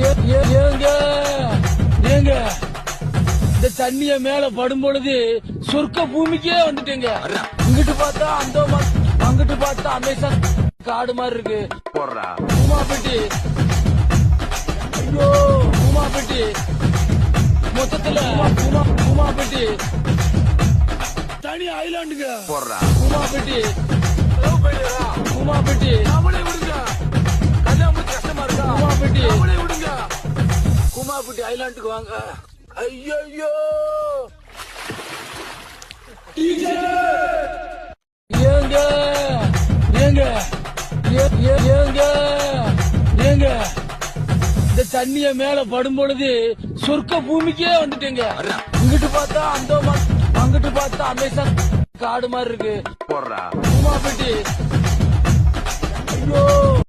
ஏங்க ஏங்க ஏங்க இந்த தண்ணிய மேல படும் பொழுது சொர்க்க பூமிக்கே வந்துட்டேங்க. இங்கிட்டு பார்த்தா அந்தோமான், அங்கிட்டு பார்த்தா அமேசான் காடு மாதிரி இருக்கு. பூமாப்பட்டி, ஐயோ பூமாப்பட்டி, மொத்தத்துல பூமாப்பட்டி தனி ஐலாண்டுங்க. பூமாப்பட்டி பூமாப்பட்டி விடுங்க, கல்யாணம் கஷ்டமா இருக்கா? பூமாப்பட்டி விடுங்க, பூமாப்பட்டி ஐலாண்டுக்கு வாங்க. ஐயோ ஏங்க ஏங்க ஏங்க ஏங்க இந்த தண்ணிய மேல படும் பொழுது சொர்க்க பூமிக்கே வந்துட்டேங்க. இங்கிட்டு பார்த்தா அந்தோமான், அங்கிட்டு பார்த்தா அமேசான் காடு மாதிரி இருக்கு. பூமாப்பட்டி, ஐயோ